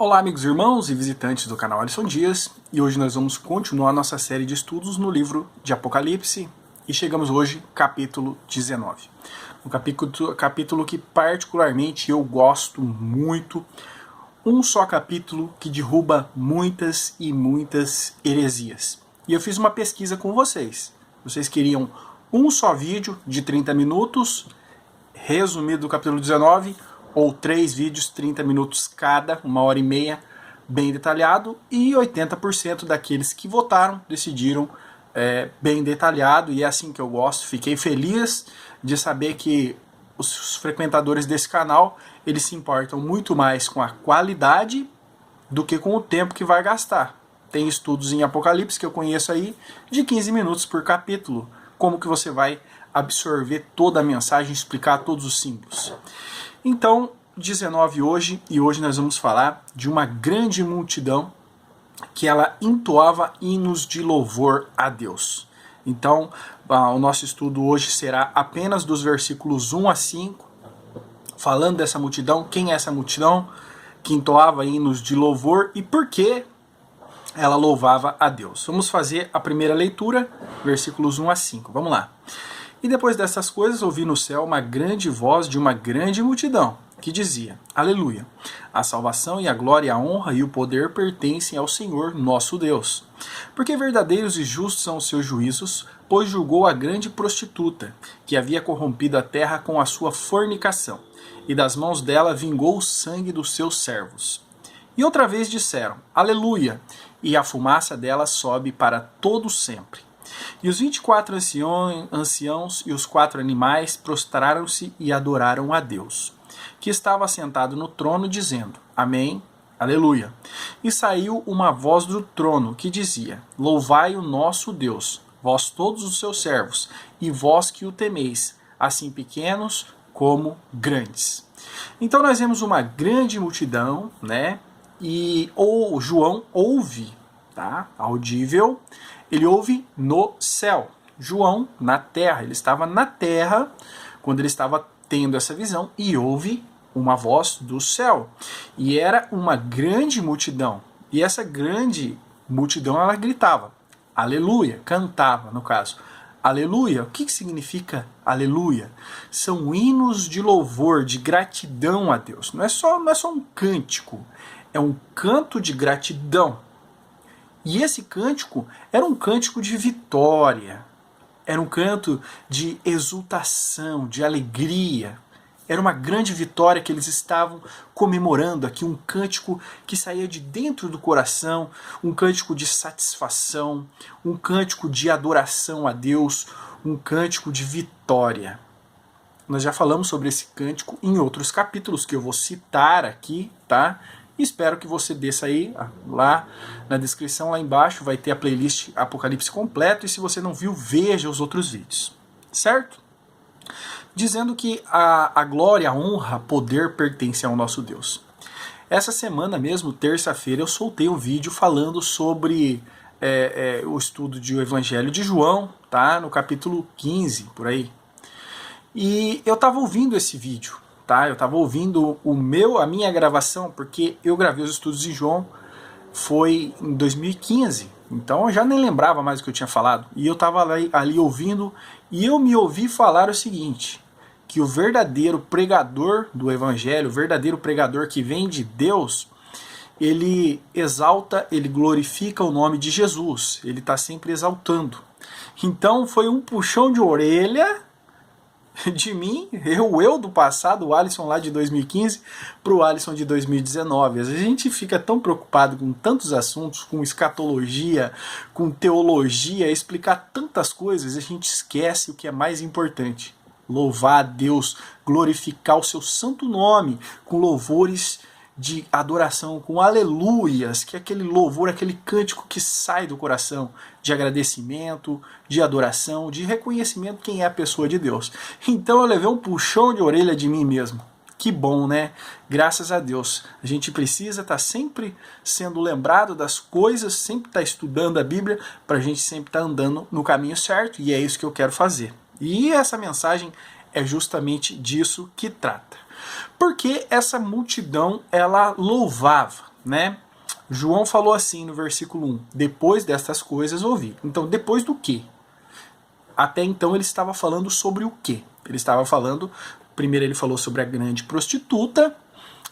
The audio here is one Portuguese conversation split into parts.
Olá, amigos, irmãos e visitantes do canal Alisson Dias, e hoje nós vamos continuar nossa série de estudos no livro de Apocalipse, e chegamos hoje capítulo 19. Um capítulo que particularmente eu gosto muito, um só capítulo que derruba muitas e muitas heresias. E eu fiz uma pesquisa com vocês. Vocês queriam um só vídeo de 30 minutos, resumido do capítulo 19, ou 3 vídeos, 30 minutos cada, 1h30, bem detalhado, e 80% daqueles que votaram decidiram bem detalhado, e é assim que eu gosto. Fiquei feliz de saber que os frequentadores desse canal, eles se importam muito mais com a qualidade do que com o tempo que vai gastar. Tem estudos em Apocalipse que eu conheço aí de 15 minutos por capítulo, como que você vai absorver toda a mensagem, explicar todos os símbolos. Então, 19 hoje, e hoje nós vamos falar de uma grande multidão que ela entoava hinos de louvor a Deus. Então, o nosso estudo hoje será apenas dos versículos 1 a 5, falando dessa multidão, quem é essa multidão que entoava hinos de louvor e por que ela louvava a Deus. Vamos fazer a primeira leitura, versículos 1 a 5. Vamos lá. E depois dessas coisas ouvi no céu uma grande voz de uma grande multidão, que dizia: Aleluia! A salvação e a glória, a honra e o poder pertencem ao Senhor nosso Deus. Porque verdadeiros e justos são os seus juízos, pois julgou a grande prostituta, que havia corrompido a terra com a sua fornicação, e das mãos dela vingou o sangue dos seus servos. E outra vez disseram: Aleluia! E a fumaça dela sobe para todo sempre. E os 24 anciãos e os 4 animais prostraram-se e adoraram a Deus, que estava assentado no trono, dizendo: Amém, Aleluia. E saiu uma voz do trono que dizia: Louvai o nosso Deus, vós todos os seus servos, e vós que o temeis, assim pequenos como grandes. Então nós vemos uma grande multidão, né? E João ouve, tá? Audível. Ele ouve no céu. João na terra. Ele estava na terra quando ele estava tendo essa visão e ouve uma voz do céu. E era uma grande multidão. E essa grande multidão, ela gritava: Aleluia, cantava no caso. Aleluia, o que significa aleluia? São hinos de louvor, de gratidão a Deus. Não é só um cântico, é um canto de gratidão. E esse cântico era um cântico de vitória, era um canto de exultação, de alegria. Era uma grande vitória que eles estavam comemorando aqui, um cântico que saía de dentro do coração, um cântico de satisfação, um cântico de adoração a Deus, um cântico de vitória. Nós já falamos sobre esse cântico em outros capítulos que eu vou citar aqui, tá? Espero que você desça aí, lá na descrição, lá embaixo, vai ter a playlist Apocalipse completo, e se você não viu, veja os outros vídeos, certo? Dizendo que a glória, a honra, poder pertence ao nosso Deus. Essa semana mesmo, terça-feira, eu soltei um vídeo falando sobre o estudo do Evangelho de João, tá? No capítulo 15, por aí. E eu estava ouvindo esse vídeo. Tá? Eu estava ouvindo a minha gravação, porque eu gravei os estudos de João, foi em 2015, então eu já nem lembrava mais o que eu tinha falado, e eu estava ali ouvindo, e eu me ouvi falar o seguinte, que o verdadeiro pregador do Evangelho, o verdadeiro pregador que vem de Deus, ele exalta, ele glorifica o nome de Jesus, ele está sempre exaltando. Então foi um puxão de orelha de mim, eu do passado, o Alisson lá de 2015, para o Alisson de 2019. Às vezes a gente fica tão preocupado com tantos assuntos, com escatologia, com teologia, explicar tantas coisas, a gente esquece o que é mais importante. Louvar a Deus, glorificar o seu santo nome, com louvores de adoração, com aleluias, que é aquele louvor, aquele cântico que sai do coração, de agradecimento, de adoração, de reconhecimento quem é a pessoa de Deus. Então eu levei um puxão de orelha de mim mesmo. Que bom, né? Graças a Deus. A gente precisa estar sempre sendo lembrado das coisas, sempre estar estudando a Bíblia, para a gente sempre estar andando no caminho certo, e é isso que eu quero fazer. E essa mensagem é justamente disso que trata. Porque essa multidão, ela louvava, né? João falou assim no versículo 1, depois destas coisas ouvi. Então, depois do quê? Até então ele estava falando sobre o quê? Ele estava falando, primeiro ele falou sobre a grande prostituta,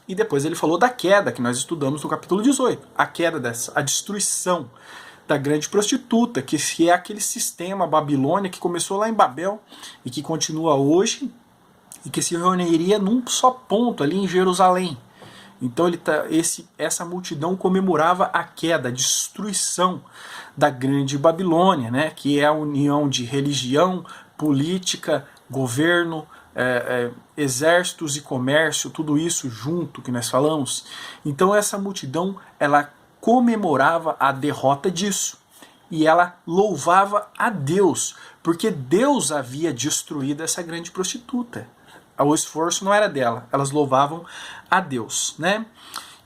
e depois ele falou da queda, que nós estudamos no capítulo 18. A queda a destruição da grande prostituta, que é aquele sistema Babilônia que começou lá em Babel e que continua hoje, e que se reuniria num só ponto ali em Jerusalém. Então essa multidão comemorava a queda, a destruição da grande Babilônia, né, que é a união de religião, política, governo, exércitos e comércio, tudo isso junto que nós falamos. Então essa multidão, ela comemorava a derrota disso. E ela louvava a Deus, porque Deus havia destruído essa grande prostituta. O esforço não era dela, elas louvavam a Deus, né?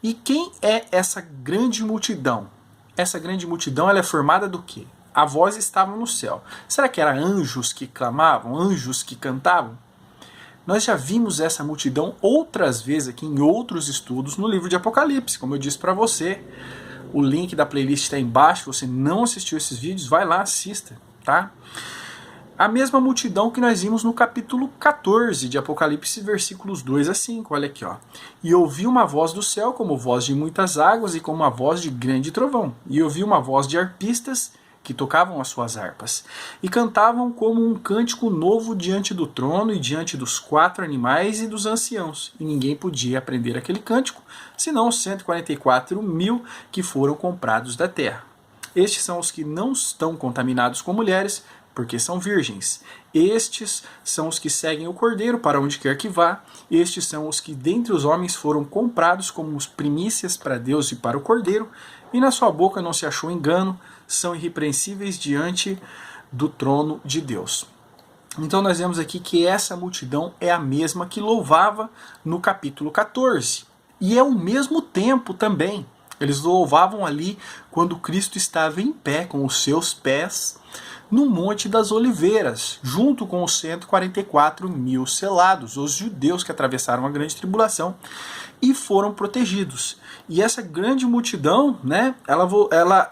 E quem é essa grande multidão? Essa grande multidão, ela é formada do quê? A voz estava no céu. Será que eram anjos que clamavam, anjos que cantavam? Nós já vimos essa multidão outras vezes aqui em outros estudos no livro de Apocalipse, como eu disse para você. O link da playlist está embaixo, se você não assistiu esses vídeos, vai lá, assista, tá? A mesma multidão que nós vimos no capítulo 14 de Apocalipse, versículos 2 a 5, olha aqui, ó. E ouvi uma voz do céu, como voz de muitas águas e como uma voz de grande trovão. E ouvi uma voz de arpistas que tocavam as suas harpas, e cantavam como um cântico novo diante do trono e diante dos 4 animais e dos anciãos. E ninguém podia aprender aquele cântico, senão os 144.000 que foram comprados da terra. Estes são os que não estão contaminados com mulheres, porque são virgens. Estes são os que seguem o Cordeiro para onde quer que vá. Estes são os que dentre os homens foram comprados como primícias para Deus e para o Cordeiro, e na sua boca não se achou engano, são irrepreensíveis diante do trono de Deus. Então nós vemos aqui que essa multidão é a mesma que louvava no capítulo 14. E é o mesmo tempo também. Eles louvavam ali quando Cristo estava em pé, com os seus pés, no Monte das Oliveiras, junto com os 144.000 selados, os judeus que atravessaram a grande tribulação e foram protegidos. E essa grande multidão, né,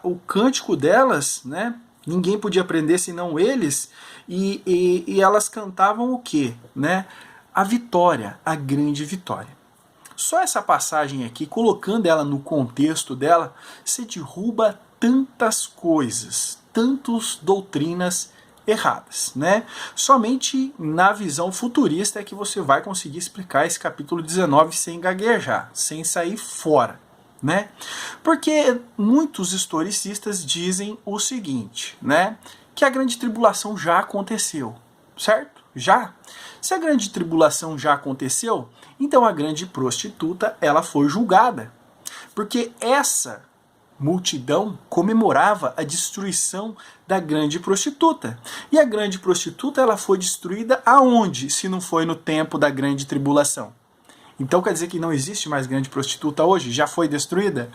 o cântico delas, né, ninguém podia aprender senão eles, e elas cantavam o quê? Né? A vitória, a grande vitória. Só essa passagem aqui, colocando ela no contexto dela, se derruba tantas coisas, tantas doutrinas erradas, né? Somente na visão futurista é que você vai conseguir explicar esse capítulo 19 sem gaguejar, sem sair fora, né? Porque muitos historicistas dizem o seguinte, né? Que a grande tribulação já aconteceu, certo? Já? Se a grande tribulação já aconteceu, então a grande prostituta, ela foi julgada. Porque essa multidão comemorava a destruição da grande prostituta. E a grande prostituta, ela foi destruída aonde, se não foi no tempo da grande tribulação? Então quer dizer que não existe mais grande prostituta hoje? Já foi destruída?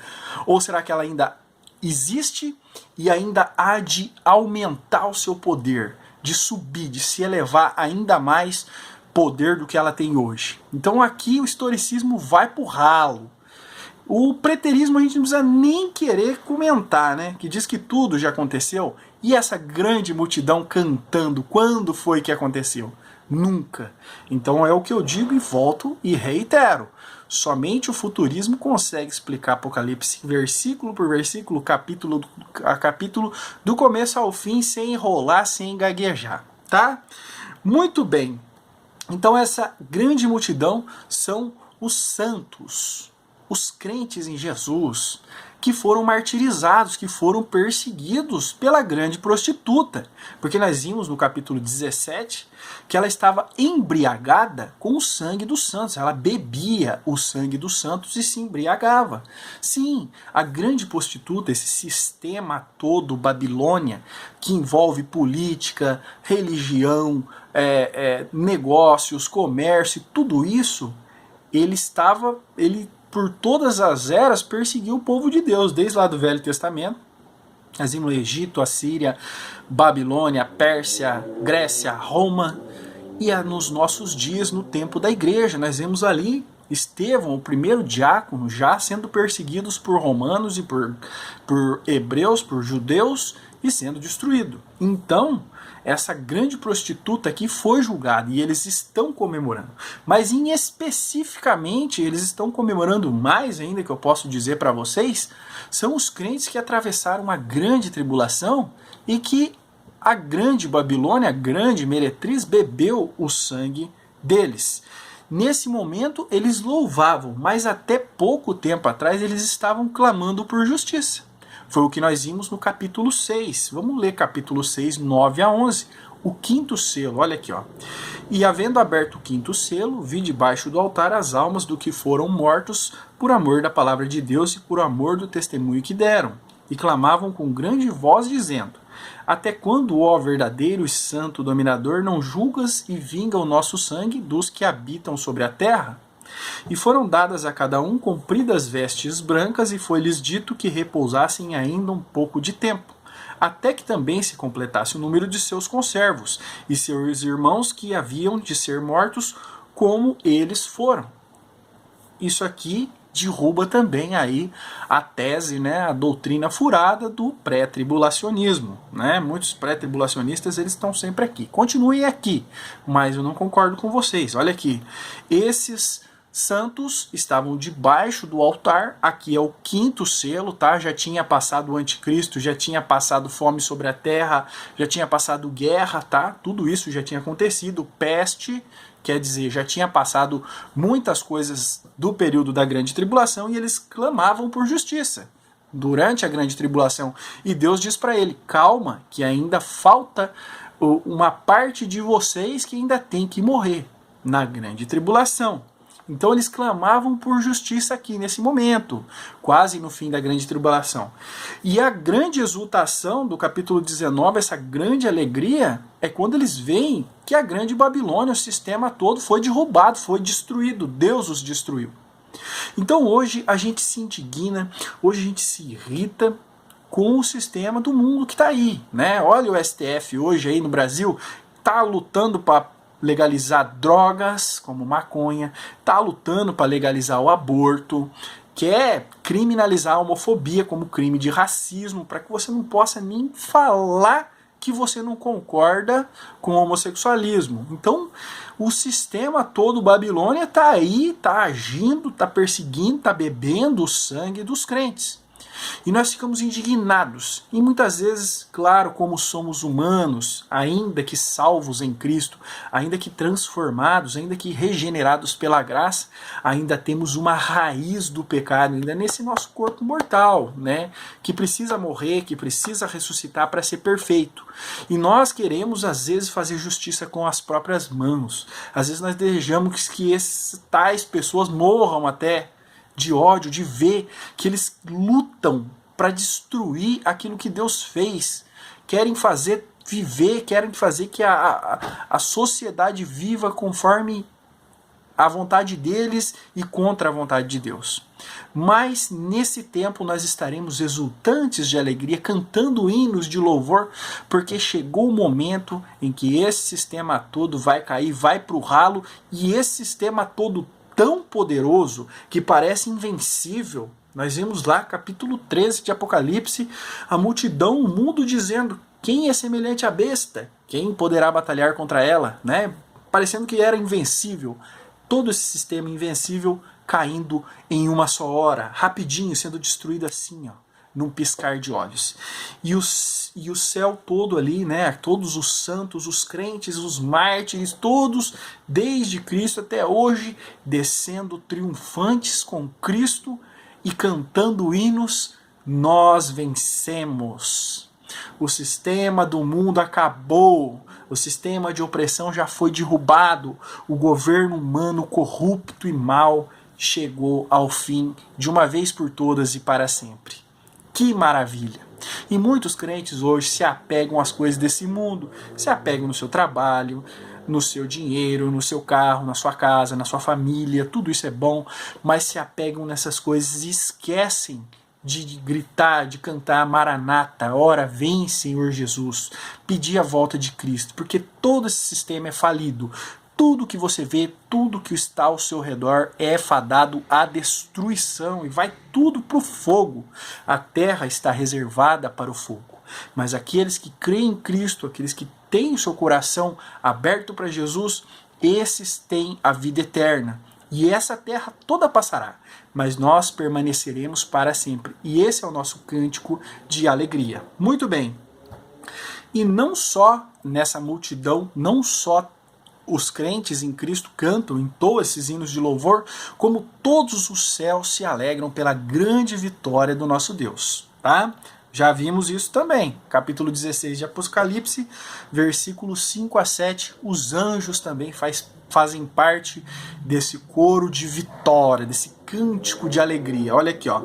Ou será que ela ainda existe e ainda há de aumentar o seu poder, de subir, de se elevar ainda mais poder do que ela tem hoje? Então aqui o historicismo vai pro ralo. O preterismo a gente não precisa nem querer comentar, né? Que diz que tudo já aconteceu. E essa grande multidão cantando, quando foi que aconteceu? Nunca. Então é o que eu digo e volto e reitero. Somente o futurismo consegue explicar Apocalipse versículo por versículo, capítulo a capítulo, do começo ao fim, sem enrolar, sem gaguejar, tá? Muito bem. Então essa grande multidão são os santos, os crentes em Jesus, que foram martirizados, que foram perseguidos pela grande prostituta. Porque nós vimos no capítulo 17 que ela estava embriagada com o sangue dos santos. Ela bebia o sangue dos santos e se embriagava. Sim, a grande prostituta, esse sistema todo Babilônia, que envolve política, religião, negócios, comércio, tudo isso, ele por todas as eras perseguiu o povo de Deus, desde lá do Velho Testamento. Nós vimos no Egito, Assíria, Babilônia, Pérsia, Grécia, Roma, e nos nossos dias, no tempo da igreja, nós vemos ali Estevão, o primeiro diácono, já sendo perseguidos por romanos e por hebreus, por judeus, e sendo destruído. Então, essa grande prostituta aqui foi julgada e eles estão comemorando. Mas especificamente, eles estão comemorando mais ainda, que eu posso dizer para vocês, são os crentes que atravessaram uma grande tribulação e que a grande Babilônia, a grande meretriz, bebeu o sangue deles. Nesse momento, eles louvavam, mas até pouco tempo atrás eles estavam clamando por justiça. Foi o que nós vimos no capítulo 6. Vamos ler capítulo 6, 9 a 11. O quinto selo, olha aqui, ó. E havendo aberto o quinto selo, vi debaixo do altar as almas do que foram mortos por amor da palavra de Deus e por amor do testemunho que deram. E clamavam com grande voz, dizendo: até quando, ó verdadeiro e santo dominador, não julgas e vinga o nosso sangue dos que habitam sobre a terra? E foram dadas a cada um compridas vestes brancas, e foi-lhes dito que repousassem ainda um pouco de tempo, até que também se completasse o número de seus conservos, e seus irmãos que haviam de ser mortos, como eles foram. Isso aqui derruba também aí a tese, né, a doutrina furada do pré-tribulacionismo, né? Muitos pré-tribulacionistas, eles estão sempre aqui. Continuem aqui, mas eu não concordo com vocês. Olha aqui, esses santos estavam debaixo do altar. Aqui é o quinto selo, tá? Já tinha passado o anticristo, já tinha passado fome sobre a terra, já tinha passado guerra, tá? Tudo isso já tinha acontecido, peste. Quer dizer, já tinha passado muitas coisas do período da grande tribulação e eles clamavam por justiça durante a grande tribulação. E Deus diz para ele: calma, que ainda falta uma parte de vocês que ainda tem que morrer na grande tribulação. Então eles clamavam por justiça aqui nesse momento, quase no fim da grande tribulação. E a grande exultação do capítulo 19, essa grande alegria, é quando eles veem que a grande Babilônia, o sistema todo, foi derrubado, foi destruído, Deus os destruiu. Então hoje a gente se indigna, hoje a gente se irrita com o sistema do mundo que está aí, né? Olha o STF hoje aí no Brasil, está lutando para legalizar drogas como maconha, está lutando para legalizar o aborto, quer criminalizar a homofobia como crime de racismo, para que você não possa nem falar que você não concorda com o homossexualismo. Então, o sistema todo Babilônia está aí, está agindo, está perseguindo, está bebendo o sangue dos crentes. E nós ficamos indignados. E muitas vezes, claro, como somos humanos, ainda que salvos em Cristo, ainda que transformados, ainda que regenerados pela graça, ainda temos uma raiz do pecado, ainda nesse nosso corpo mortal, né? Que precisa morrer, que precisa ressuscitar para ser perfeito. E nós queremos, às vezes, fazer justiça com as próprias mãos. Às vezes nós desejamos que tais pessoas morram até de ódio, de ver que eles lutam para destruir aquilo que Deus fez. Querem fazer viver, querem fazer que a sociedade viva conforme a vontade deles e contra a vontade de Deus. Mas nesse tempo nós estaremos exultantes de alegria, cantando hinos de louvor, porque chegou o momento em que esse sistema todo vai cair, vai para o ralo, e esse sistema todo tão poderoso que parece invencível. Nós vimos lá, capítulo 13 de Apocalipse, a multidão, o mundo dizendo: quem é semelhante à besta? Quem poderá batalhar contra ela? Né? Parecendo que era invencível. Todo esse sistema invencível caindo em uma só hora, rapidinho, sendo destruído assim, ó, num piscar de olhos. E o céu todo ali, né, todos os santos, os crentes, os mártires, todos, desde Cristo até hoje, descendo triunfantes com Cristo e cantando hinos: nós vencemos. O sistema do mundo acabou. O sistema de opressão já foi derrubado. O governo humano corrupto e mau chegou ao fim de uma vez por todas e para sempre. Que maravilha! E muitos crentes hoje se apegam às coisas desse mundo, se apegam no seu trabalho, no seu dinheiro, no seu carro, na sua casa, na sua família, tudo isso é bom, mas se apegam nessas coisas e esquecem de gritar, de cantar Maranata, ora vem Senhor Jesus, pedir a volta de Cristo, porque todo esse sistema é falido, Tudo que você vê, tudo que está ao seu redor é fadado à destruição e vai tudo para o fogo. A terra está reservada para o fogo. Mas aqueles que creem em Cristo, aqueles que têm o seu coração aberto para Jesus, esses têm a vida eterna. E essa terra toda passará, mas nós permaneceremos para sempre. E esse é o nosso cântico de alegria. Muito bem. E não só nessa multidão, não só os crentes em Cristo cantam, entoam esses hinos de louvor, como todos os céus se alegram pela grande vitória do nosso Deus, tá? Já vimos isso também, capítulo 16 de Apocalipse, versículos 5 a 7, os anjos também fazem parte desse coro de vitória, desse cântico de alegria. Olha aqui, ó,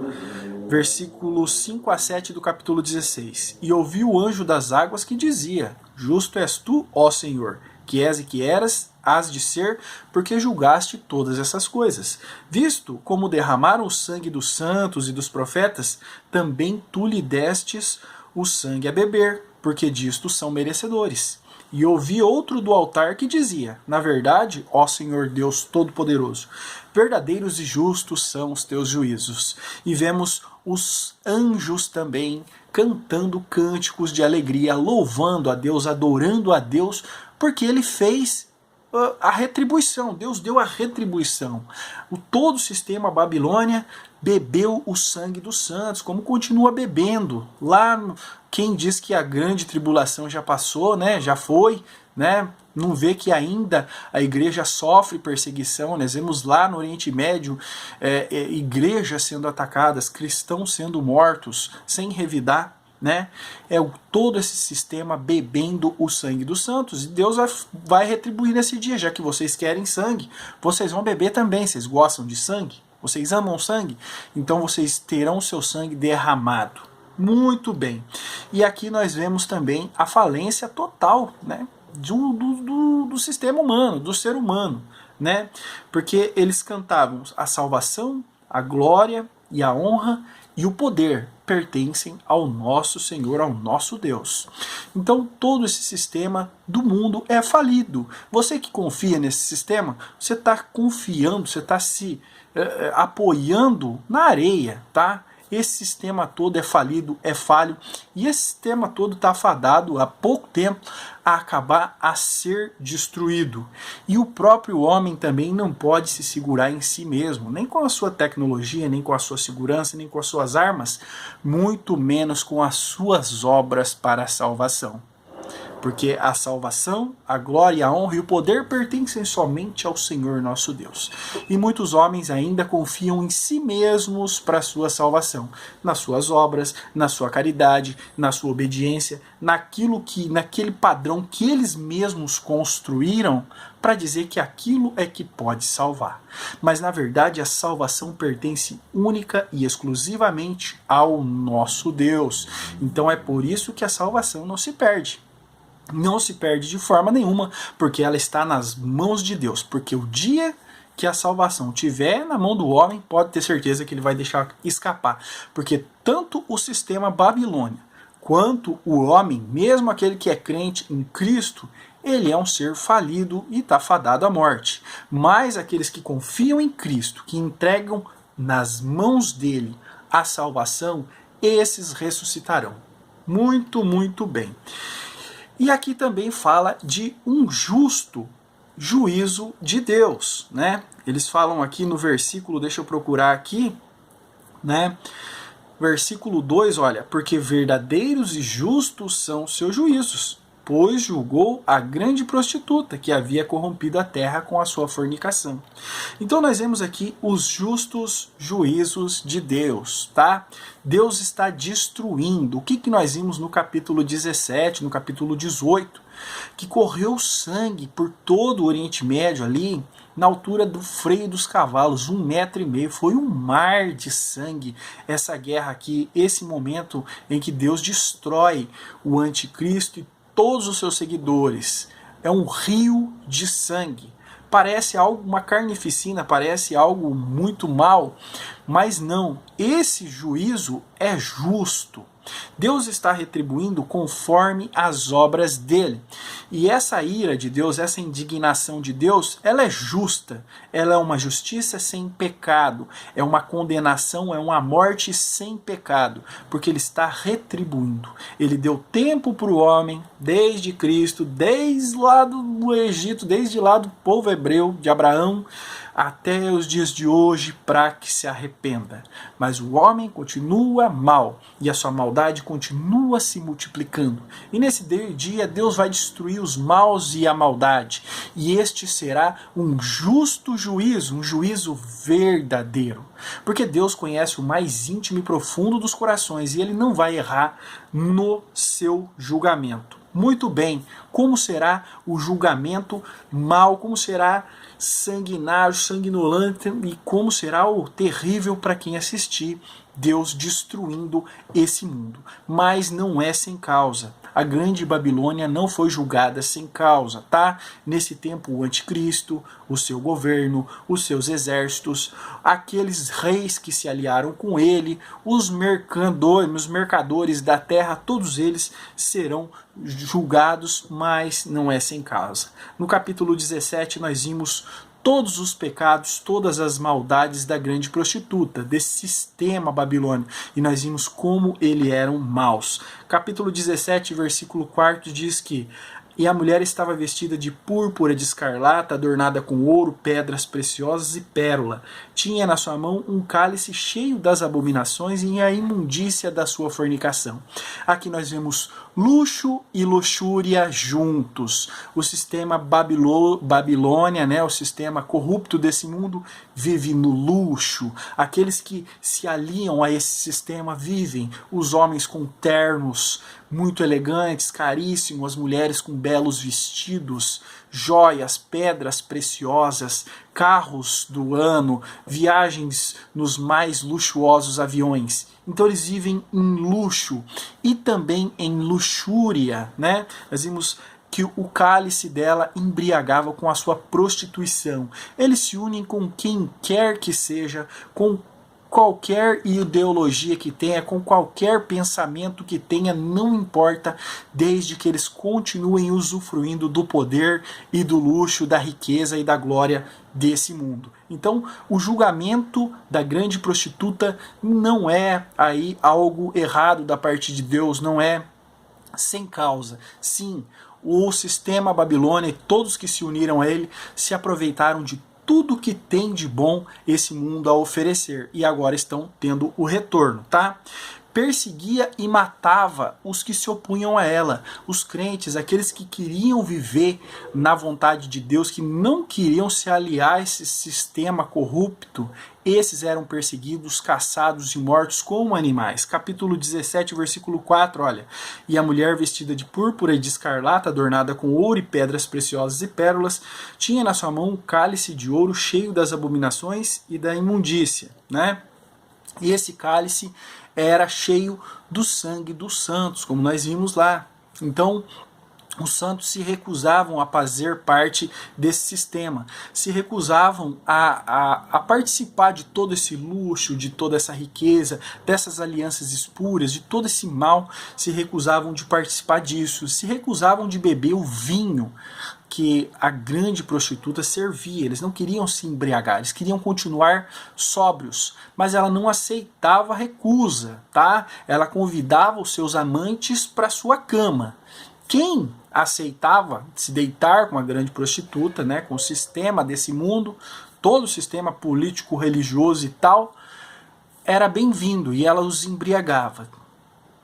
versículos 5 a 7 do capítulo 16. E ouvi o anjo das águas que dizia: Justo és tu, ó Senhor, que és e que eras, hás de ser, porque julgaste todas essas coisas. Visto como derramaram o sangue dos santos e dos profetas, também tu lhe destes o sangue a beber, porque disto são merecedores. E ouvi outro do altar que dizia: Na verdade, ó Senhor Deus Todo-Poderoso, verdadeiros e justos são os teus juízos. E vemos os anjos também cantando cânticos de alegria, louvando a Deus, adorando a Deus, porque ele fez a retribuição, Deus deu a retribuição. Todo o sistema Babilônia bebeu o sangue dos santos, como continua bebendo. Lá, quem diz que a grande tribulação já passou, né, já foi, né, não vê que ainda a igreja sofre perseguição. Nós vemos lá no Oriente Médio igrejas sendo atacadas, cristãos sendo mortos, sem revidar. Né? Todo esse sistema bebendo o sangue dos santos, e Deus vai retribuir nesse dia. Já que vocês querem sangue, vocês vão beber também. Vocês gostam de sangue? Vocês amam sangue? Então vocês terão o seu sangue derramado. Muito bem. E aqui nós vemos também a falência total, né, do sistema humano, do ser humano, né? Porque eles cantavam: a salvação, a glória e a honra e o poder pertencem ao nosso Senhor, ao nosso Deus. Então todo esse sistema do mundo é falido. Você que confia nesse sistema, você está confiando, você está se apoiando na areia, tá? Esse sistema todo é falido, é falho, e esse sistema todo está fadado há pouco tempo a acabar, a ser destruído. E o próprio homem também não pode se segurar em si mesmo, nem com a sua tecnologia, nem com a sua segurança, nem com as suas armas, muito menos com as suas obras para a salvação. Porque a salvação, a glória, a honra e o poder pertencem somente ao Senhor nosso Deus. E muitos homens ainda confiam em si mesmos para a sua salvação, nas suas obras, na sua caridade, na sua obediência, naquele padrão que eles mesmos construíram para dizer que aquilo é que pode salvar. Mas na verdade a salvação pertence única e exclusivamente ao nosso Deus. Então é por isso que a salvação não se perde. Não se perde de forma nenhuma, porque ela está nas mãos de Deus. Porque o dia que a salvação estiver na mão do homem, pode ter certeza que ele vai deixar escapar. Porque tanto o sistema Babilônia, quanto o homem, mesmo aquele que é crente em Cristo, ele é um ser falido e está fadado à morte. Mas aqueles que confiam em Cristo, que entregam nas mãos dele a salvação, esses ressuscitarão. Muito, muito bem. E aqui também fala de um justo juízo de Deus, né? Eles falam aqui no versículo, deixa eu procurar aqui, né? Versículo 2, olha: porque verdadeiros e justos são seus juízos, pois julgou a grande prostituta que havia corrompido a terra com a sua fornicação. Então nós vemos aqui os justos juízos de Deus, tá? Deus está destruindo. O que nós vimos no capítulo 17, no capítulo 18? Que correu sangue por todo o Oriente Médio ali, na altura do freio dos cavalos, 1,5 metro. Foi um mar de sangue essa guerra aqui, esse momento em que Deus destrói o anticristo e todos os seus seguidores. É um rio de sangue. Parece algo, uma carnificina, parece algo muito mal, mas não. Esse juízo é justo. Deus está retribuindo conforme as obras dele. E essa ira de Deus, essa indignação de Deus, ela é justa. Ela é uma justiça sem pecado. É uma condenação, é uma morte sem pecado. Porque ele está retribuindo. Ele deu tempo para o homem, desde Cristo, desde lá do Egito, desde lá do povo hebreu, de Abraão, até os dias de hoje, para que se arrependa. Mas o homem continua mal, e a sua maldade continua se multiplicando. E nesse dia, Deus vai destruir os maus e a maldade. E este será um justo juízo, um juízo verdadeiro. Porque Deus conhece o mais íntimo e profundo dos corações, e ele não vai errar no seu julgamento. Muito bem, como será o julgamento mau, como será sanguinário, sanguinolento, e como será o terrível para quem assistir Deus destruindo esse mundo. Mas não é sem causa. A grande Babilônia não foi julgada sem causa, tá? Nesse tempo o anticristo, o seu governo, os seus exércitos, aqueles reis que se aliaram com ele, os mercadores da terra, todos eles serão julgados, mas não é sem causa. No capítulo 17 nós vimos todos os pecados, todas as maldades da grande prostituta, desse sistema babilônico, e nós vimos como eles eram maus. Capítulo 17, versículo 4 diz que: e a mulher estava vestida de púrpura de escarlata, adornada com ouro, pedras preciosas e pérola. Tinha na sua mão um cálice cheio das abominações e a imundícia da sua fornicação. Aqui nós vemos luxo e luxúria juntos. O sistema Babilônia, né, o sistema corrupto desse mundo, vive no luxo. Aqueles que se aliam a esse sistema vivem. Os homens com ternos muito elegantes, caríssimos, as mulheres com belos vestidos, joias, pedras preciosas, carros do ano, viagens nos mais luxuosos aviões. Então eles vivem em luxo e também em luxúria, né? Nós vimos que o cálice dela embriagava com a sua prostituição. Eles se unem com quem quer que seja, com qualquer ideologia que tenha, com qualquer pensamento que tenha, não importa, desde que eles continuem usufruindo do poder e do luxo, da riqueza e da glória desse mundo. Então, o julgamento da grande prostituta não é aí algo errado da parte de Deus, não é sem causa. Sim, o sistema Babilônia e todos que se uniram a ele se aproveitaram de tudo que tem de bom esse mundo a oferecer e agora estão tendo o retorno, tá? Perseguia e matava os que se opunham a ela, os crentes, aqueles que queriam viver na vontade de Deus, que não queriam se aliar a esse sistema corrupto. Esses eram perseguidos, caçados e mortos como animais. Capítulo 17, versículo 4, olha. E a mulher vestida de púrpura e de escarlata, adornada com ouro e pedras preciosas e pérolas, tinha na sua mão um cálice de ouro cheio das abominações e da imundícia, né? E esse cálice era cheio do sangue dos santos, como nós vimos lá. Então, os santos se recusavam a fazer parte desse sistema, se recusavam a participar de todo esse luxo, de toda essa riqueza, dessas alianças espúrias, de todo esse mal, se recusavam de participar disso, se recusavam de beber o vinho que a grande prostituta servia. Eles não queriam se embriagar, eles queriam continuar sóbrios, mas ela não aceitava a recusa, tá? Ela convidava os seus amantes para sua cama. Quem aceitava se deitar com a grande prostituta, né, com o sistema desse mundo, todo o sistema político, religioso e tal, era bem-vindo e ela os embriagava.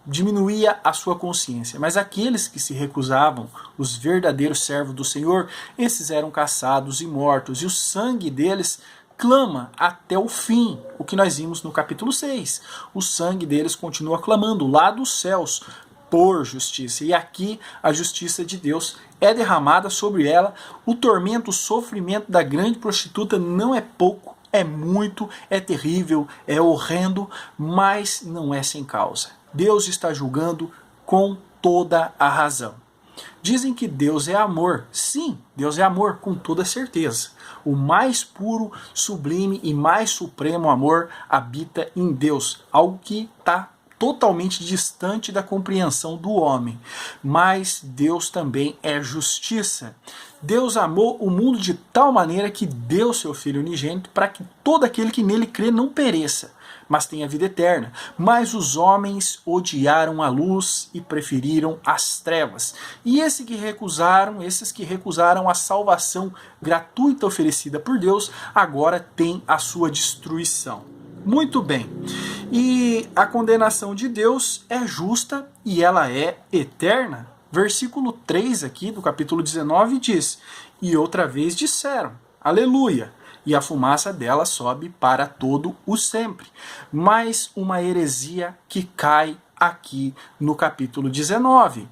Diminuía a sua consciência. Mas aqueles que se recusavam, os verdadeiros servos do Senhor, esses eram caçados e mortos, e o sangue deles clama até o fim, o que nós vimos no capítulo 6. O sangue deles continua clamando lá dos céus por justiça. E aqui a justiça de Deus é derramada sobre ela. O tormento, o sofrimento da grande prostituta não é pouco, é muito, é terrível, é horrendo, mas não é sem causa. Deus está julgando com toda a razão. Dizem que Deus é amor. Sim, Deus é amor, com toda certeza. O mais puro, sublime e mais supremo amor habita em Deus. Algo que está totalmente distante da compreensão do homem. Mas Deus também é justiça. Deus amou o mundo de tal maneira que deu seu Filho unigênito para que todo aquele que nele crê não pereça, mas tenha vida eterna. Mas os homens odiaram a luz e preferiram as trevas. E esses que recusaram a salvação gratuita oferecida por Deus, agora têm a sua destruição. Muito bem. E a condenação de Deus é justa e ela é eterna. Versículo 3 aqui do capítulo 19 diz: e outra vez disseram, aleluia, e a fumaça dela sobe para todo o sempre. Mais uma heresia que cai aqui no capítulo 19.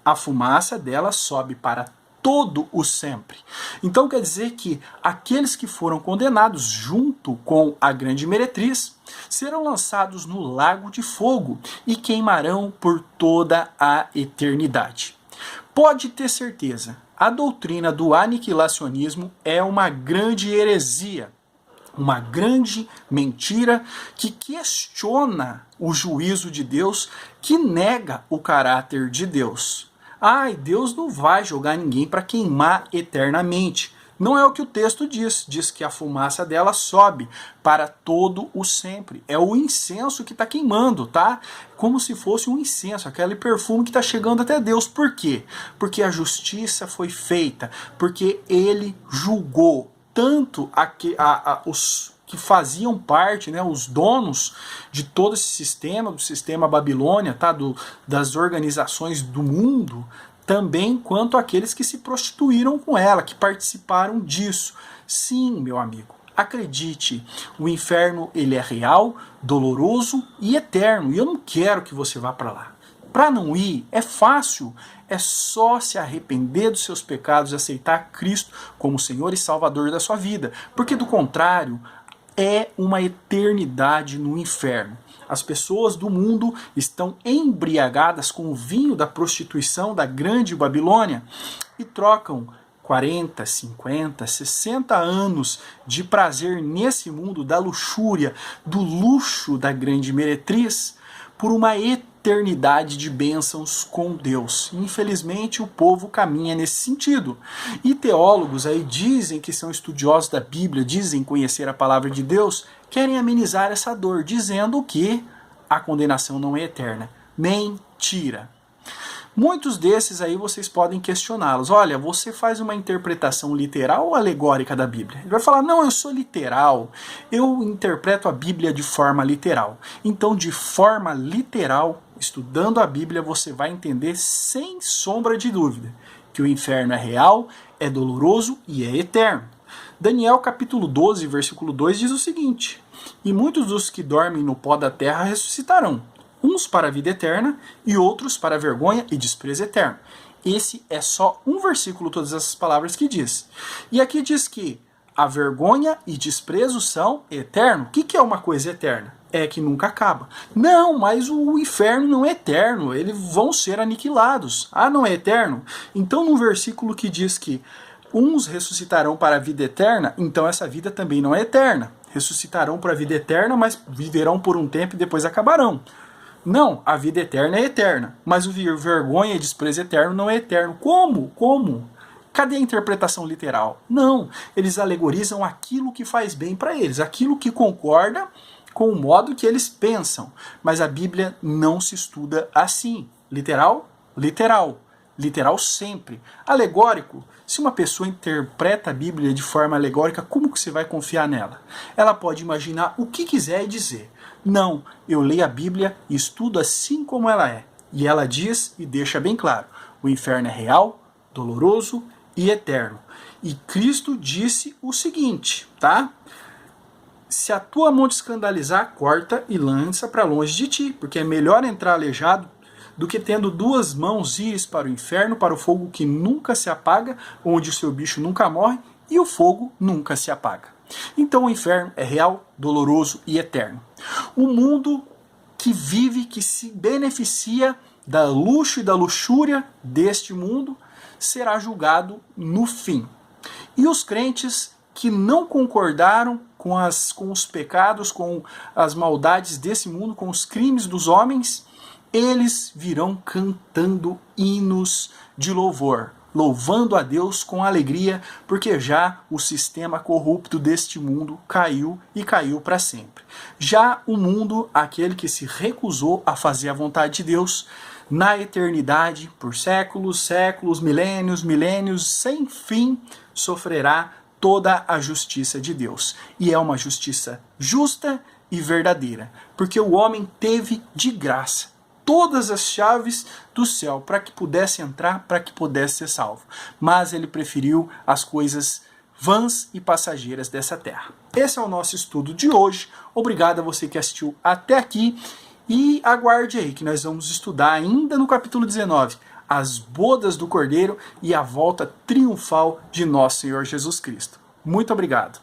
A fumaça dela sobe para todo o sempre. Então quer dizer que aqueles que foram condenados junto com a grande meretriz serão lançados no lago de fogo e queimarão por toda a eternidade. Pode ter certeza, a doutrina do aniquilacionismo é uma grande heresia, uma grande mentira que questiona o juízo de Deus, que nega o caráter de Deus. Ai, Deus não vai jogar ninguém para queimar eternamente. Não é o que o texto diz. Diz que a fumaça dela sobe para todo o sempre. É o incenso que está queimando, tá? Como se fosse um incenso, aquele perfume que está chegando até Deus. Por quê? Porque a justiça foi feita, porque ele julgou tanto os que faziam parte, né, os donos de todo esse sistema, do sistema Babilônia, tá, das organizações do mundo, também quanto aqueles que se prostituíram com ela, que participaram disso. Sim, meu amigo, acredite, o inferno ele é real, doloroso e eterno, e eu não quero que você vá para lá. Para não ir, é fácil, é só se arrepender dos seus pecados e aceitar Cristo como Senhor e Salvador da sua vida, porque do contrário, é uma eternidade no inferno. As pessoas do mundo estão embriagadas com o vinho da prostituição da grande Babilônia e trocam 40, 50, 60 anos de prazer nesse mundo da luxúria, do luxo da grande meretriz, por uma eternidade de bênçãos com Deus. Infelizmente, o povo caminha nesse sentido. E teólogos aí dizem que são estudiosos da Bíblia, dizem conhecer a palavra de Deus, querem amenizar essa dor, dizendo que a condenação não é eterna. Mentira! Muitos desses aí vocês podem questioná-los. Olha, você faz uma interpretação literal ou alegórica da Bíblia? Ele vai falar, não, eu sou literal, eu interpreto a Bíblia de forma literal. Então, de forma literal, estudando a Bíblia, você vai entender sem sombra de dúvida que o inferno é real, é doloroso e é eterno. Daniel capítulo 12, versículo 2 diz o seguinte: e muitos dos que dormem no pó da terra ressuscitarão, uns para a vida eterna e outros para a vergonha e desprezo eterno. Esse é só um versículo, todas essas palavras que diz. E aqui diz que a vergonha e desprezo são eterno. O que é uma coisa eterna? É que nunca acaba. Não, mas o inferno não é eterno, eles vão ser aniquilados. Ah, não é eterno? Então no versículo que diz que uns ressuscitarão para a vida eterna, então essa vida também não é eterna. Ressuscitarão para a vida eterna, mas viverão por um tempo e depois acabarão. Não, a vida eterna é eterna, mas o vergonha e desprezo eterno não é eterno. Como? Como? Cadê a interpretação literal? Não, eles alegorizam aquilo que faz bem para eles, aquilo que concorda com o modo que eles pensam. Mas a Bíblia não se estuda assim. Literal? Literal. Literal sempre. Alegórico? Se uma pessoa interpreta a Bíblia de forma alegórica, como que você vai confiar nela? Ela pode imaginar o que quiser e dizer. Não, eu leio a Bíblia e estudo assim como ela é. E ela diz e deixa bem claro, o inferno é real, doloroso e eterno. E Cristo disse o seguinte, tá? Se a tua mão te escandalizar, corta e lança para longe de ti, porque é melhor entrar aleijado do que tendo duas mãos ires para o inferno, para o fogo que nunca se apaga, onde o seu bicho nunca morre e o fogo nunca se apaga. Então o inferno é real, doloroso e eterno. O mundo que vive, que se beneficia da luxo e da luxúria deste mundo, será julgado no fim. E os crentes que não concordaram com os pecados, com as maldades desse mundo, com os crimes dos homens, eles virão cantando hinos de louvor, louvando a Deus com alegria, porque já o sistema corrupto deste mundo caiu e caiu para sempre. Já o mundo, aquele que se recusou a fazer a vontade de Deus, na eternidade, por séculos, séculos, milênios, milênios, sem fim, sofrerá toda a justiça de Deus. E é uma justiça justa e verdadeira, porque o homem teve de graça todas as chaves do céu para que pudesse entrar, para que pudesse ser salvo. Mas ele preferiu as coisas vãs e passageiras dessa terra. Esse é o nosso estudo de hoje. Obrigado a você que assistiu até aqui. E aguarde aí que nós vamos estudar ainda no capítulo 19 as bodas do Cordeiro e a volta triunfal de nosso Senhor Jesus Cristo. Muito obrigado.